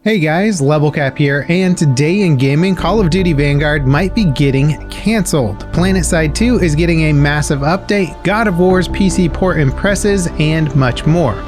Hey guys, Levelcap here, and today in gaming, Call of Duty Vanguard might be getting cancelled. Planetside 2 is getting a massive update, God of War's PC port impresses, and much more.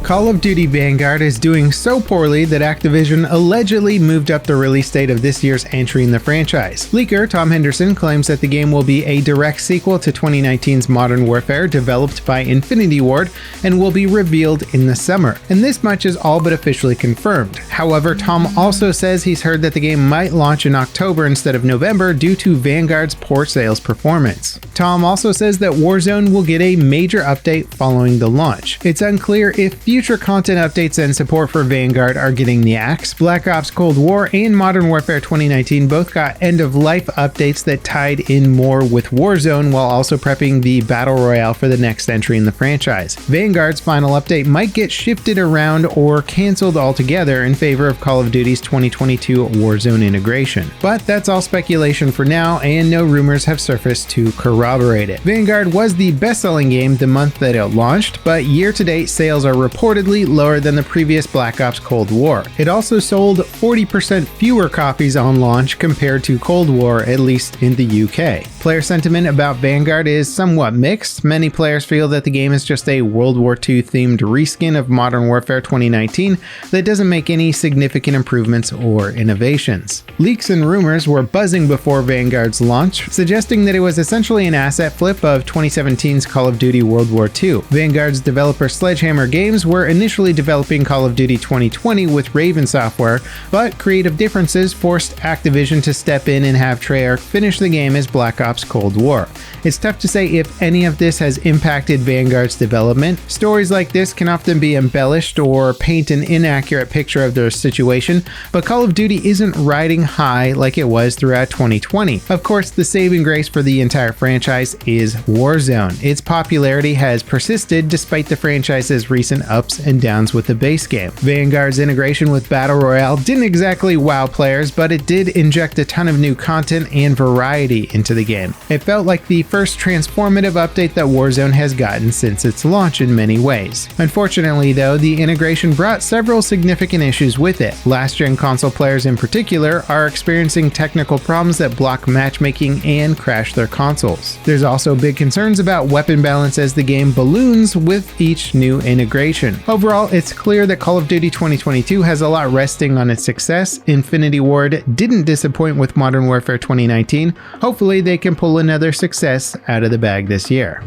Call of Duty Vanguard is doing so poorly that Activision allegedly moved up the release date of this year's entry in the franchise. Leaker Tom Henderson claims that the game will be a direct sequel to 2019's Modern Warfare developed by Infinity Ward and will be revealed in the summer. And this much is all but officially confirmed. However, Tom also says he's heard that the game might launch in October instead of November due to Vanguard's poor sales performance. Tom also says that Warzone will get a major update following the launch. It's unclear if future content updates and support for Vanguard are getting the axe. Black Ops Cold War and Modern Warfare 2019 both got end-of-life updates that tied in more with Warzone while also prepping the Battle Royale for the next entry in the franchise. Vanguard's final update might get shifted around or cancelled altogether in favor of Call of Duty's 2022 Warzone integration. But that's all speculation for now, and no rumors have surfaced to corroborate it. Vanguard was the best-selling game the month that it launched, but year-to-date sales are reportedly lower than the previous Black Ops Cold War. It also sold 40% fewer copies on launch compared to Cold War, at least in the UK. Player sentiment about Vanguard is somewhat mixed. Many players feel that the game is just a World War II themed reskin of Modern Warfare 2019 that doesn't make any significant improvements or innovations. Leaks and rumors were buzzing before Vanguard's launch, suggesting that it was essentially an asset flip of 2017's Call of Duty World War II. Vanguard's developer Sledgehammer Games were initially developing Call of Duty 2020 with Raven Software, but creative differences forced Activision to step in and have Treyarch finish the game as Black Ops Cold War. It's tough to say if any of this has impacted Vanguard's development. Stories like this can often be embellished or paint an inaccurate picture of their situation, but Call of Duty isn't riding high like it was throughout 2020. Of course, the saving grace for the entire franchise is Warzone. Its popularity has persisted despite the franchise's recent ups and downs with the base game. Vanguard's integration with Battle Royale didn't exactly wow players, but it did inject a ton of new content and variety into the game. It felt like the first transformative update that Warzone has gotten since its launch in many ways. Unfortunately though, the integration brought several significant issues with it. Last-gen console players in particular are experiencing technical problems that block matchmaking and crash their consoles. There's also big concerns about weapon balance as the game balloons with each new integration. Overall, it's clear that Call of Duty 2022 has a lot resting on its success. Infinity Ward didn't disappoint with Modern Warfare 2019. Hopefully they can pull another success out of the bag this year.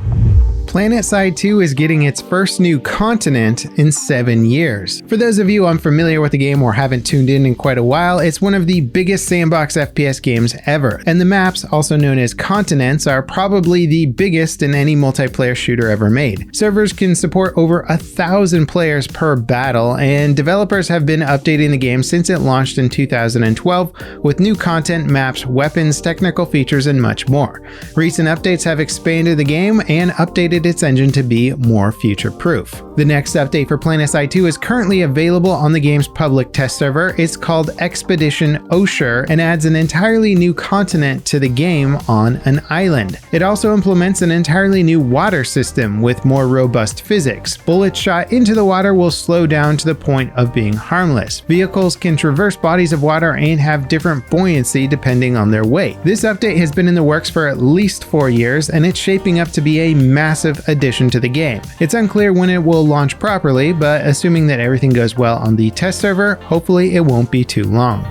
Planetside 2 is getting its first new continent in 7 years. For those of you unfamiliar with the game or haven't tuned in quite a while, it's one of the biggest sandbox FPS games ever, and the maps, also known as continents, are probably the biggest in any multiplayer shooter ever made. Servers can support over 1,000 players per battle, and developers have been updating the game since it launched in 2012 with new content, maps, weapons, technical features, and much more. Recent updates have expanded the game and updated its engine to be more future-proof. The next update for Planetside 2 is currently available on the game's public test server. It's called Expedition Osher and adds an entirely new continent to the game on an island. It also implements an entirely new water system with more robust physics. Bullets shot into the water will slow down to the point of being harmless. Vehicles can traverse bodies of water and have different buoyancy depending on their weight. This update has been in the works for at least 4 years, and it's shaping up to be a massive addition to the game. It's unclear when it will launch properly, but assuming that everything goes well on the test server, hopefully it won't be too long.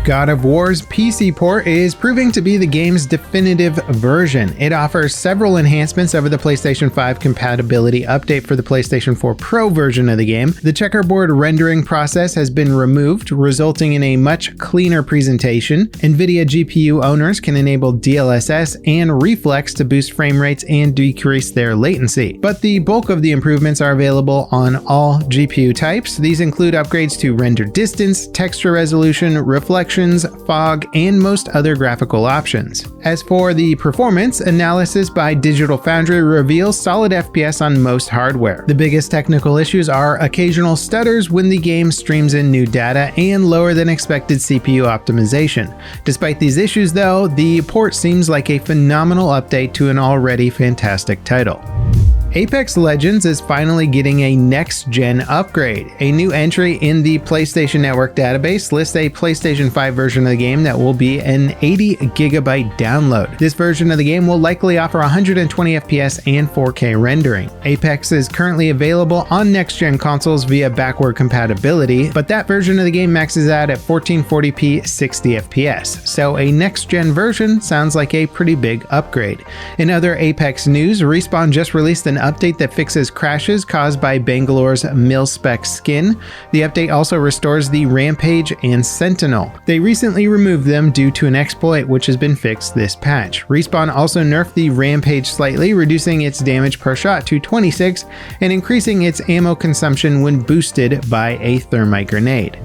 God of War's PC port is proving to be the game's definitive version. It offers several enhancements over the PlayStation 5 compatibility update for the PlayStation 4 Pro version of the game. The checkerboard rendering process has been removed, resulting in a much cleaner presentation. NVIDIA GPU owners can enable DLSS and Reflex to boost frame rates and decrease their latency. But the bulk of the improvements are available on all GPU types. These include upgrades to render distance, texture resolution, reflection, fog, and most other graphical options. As for the performance, analysis by Digital Foundry reveals solid FPS on most hardware. The biggest technical issues are occasional stutters when the game streams in new data and lower than expected CPU optimization. Despite these issues though, the port seems like a phenomenal update to an already fantastic title. Apex Legends is finally getting a next-gen upgrade. A new entry in the PlayStation Network database lists a PlayStation 5 version of the game that will be an 80GB download. This version of the game will likely offer 120 FPS and 4K rendering. Apex is currently available on next-gen consoles via backward compatibility, but that version of the game maxes out at 1440p 60 FPS, so a next-gen version sounds like a pretty big upgrade. In other Apex news, Respawn just released an update that fixes crashes caused by Bangalore's mil-spec skin. The update also restores the Rampage and Sentinel. They recently removed them due to an exploit which has been fixed this patch. Respawn also nerfed the Rampage slightly, reducing its damage per shot to 26 and increasing its ammo consumption when boosted by a thermite grenade.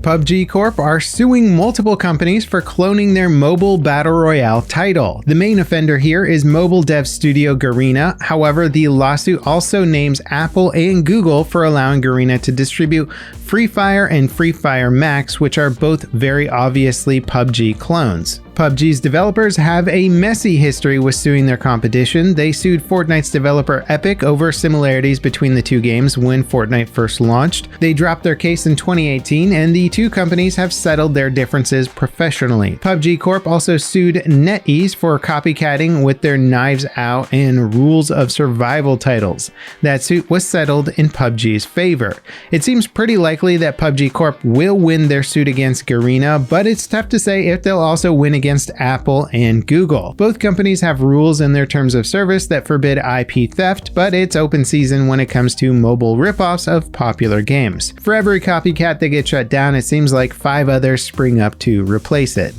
PUBG Corp are suing multiple companies for cloning their mobile battle royale title. The main offender here is mobile dev studio Garena. However, the lawsuit also names Apple and Google for allowing Garena to distribute Free Fire and Free Fire Max, which are both very obviously PUBG clones. PUBG's developers have a messy history with suing their competition. They sued Fortnite's developer Epic over similarities between the two games when Fortnite first launched. They dropped their case in 2018, and the two companies have settled their differences professionally. PUBG Corp also sued NetEase for copycatting with their Knives Out and Rules of Survival titles. That suit was settled in PUBG's favor. It seems pretty likely that PUBG Corp will win their suit against Garena, but it's tough to say if they'll also win against Apple and Google. Both companies have rules in their terms of service that forbid IP theft, but it's open season when it comes to mobile ripoffs of popular games. For every copycat that gets shut down, it seems like 5 others spring up to replace it.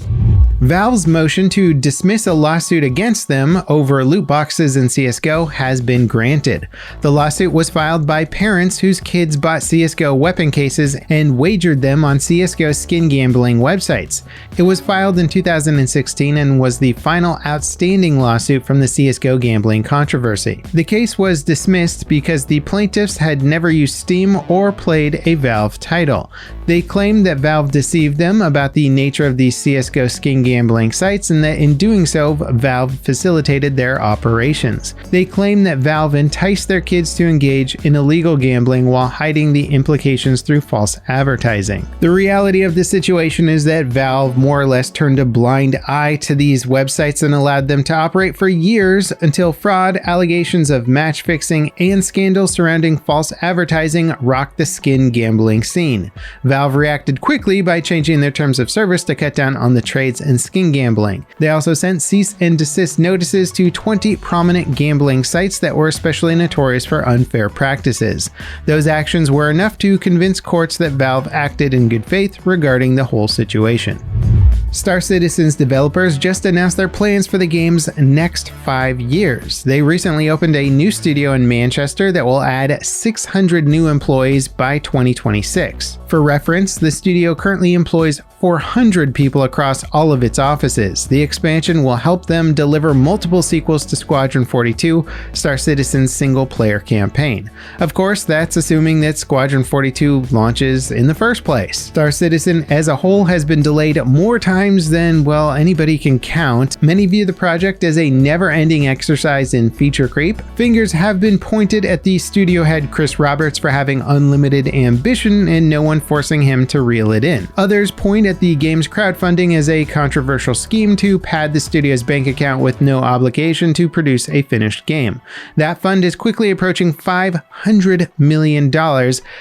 Valve's motion to dismiss a lawsuit against them over loot boxes in CSGO has been granted. The lawsuit was filed by parents whose kids bought CSGO weapon cases and wagered them on CSGO skin gambling websites. It was filed in 2016 and was the final outstanding lawsuit from the CSGO gambling controversy. The case was dismissed because the plaintiffs had never used Steam or played a Valve title. They claimed that Valve deceived them about the nature of the CSGO skin gambling sites and that in doing so, Valve facilitated their operations. They claim that Valve enticed their kids to engage in illegal gambling while hiding the implications through false advertising. The reality of the situation is that Valve more or less turned a blind eye to these websites and allowed them to operate for years until fraud, allegations of match fixing, and scandals surrounding false advertising rocked the skin gambling scene. Valve reacted quickly by changing their terms of service to cut down on the trades and skin gambling. They also sent cease and desist notices to 20 prominent gambling sites that were especially notorious for unfair practices. Those actions were enough to convince courts that Valve acted in good faith regarding the whole situation. Star Citizen's developers just announced their plans for the game's next 5 years. They recently opened a new studio in Manchester that will add 600 new employees by 2026. For reference, the studio currently employs 400 people across all of its offices. The expansion will help them deliver multiple sequels to Squadron 42, Star Citizen's single-player campaign. Of course, that's assuming that Squadron 42 launches in the first place. Star Citizen as a whole has been delayed more times than, well, anybody can count. Many view the project as a never-ending exercise in feature creep. Fingers have been pointed at the studio head Chris Roberts for having unlimited ambition and no one forcing him to reel it in. Others point at the game's crowdfunding as a controversial scheme to pad the studio's bank account with no obligation to produce a finished game. That fund is quickly approaching $500 million,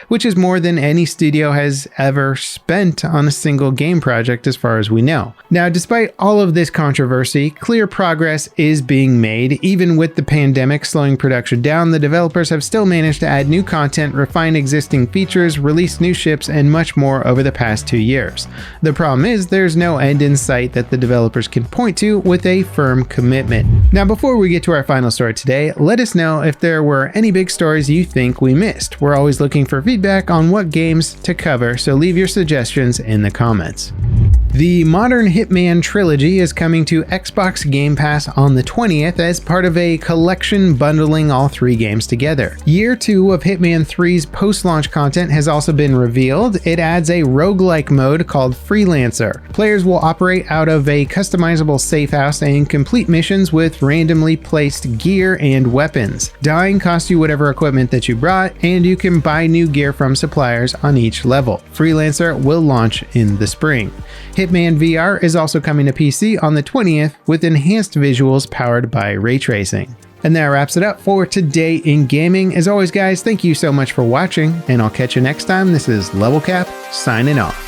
which is more than any studio has ever spent on a single game project as far as we know. Now, despite all of this controversy, clear progress is being made. Even with the pandemic slowing production down, the developers have still managed to add new content, refine existing features, release new ships, and much more over the past 2 years. The problem is there's no end in sight that the developers can point to with a firm commitment. Now, before we get to our final story today, let us know if there were any big stories you think we missed. We're always looking for feedback on what games to cover, so leave your suggestions in the comments. The modern Hitman trilogy is coming to Xbox Game Pass on the 20th as part of a collection bundling all 3 games together. Year 2 of Hitman 3's post-launch content has also been revealed. It adds a roguelike mode called Freelancer. Players will operate out of a customizable safe house and complete missions with randomly placed gear and weapons. Dying costs you whatever equipment that you brought, and you can buy new gear from suppliers on each level. Freelancer will launch in the spring. Hitman VR is also coming to PC on the 20th with enhanced visuals powered by ray tracing. And that wraps it up for today in gaming. As always, guys, thank you so much for watching, and I'll catch you next time. This is Level Cap signing off.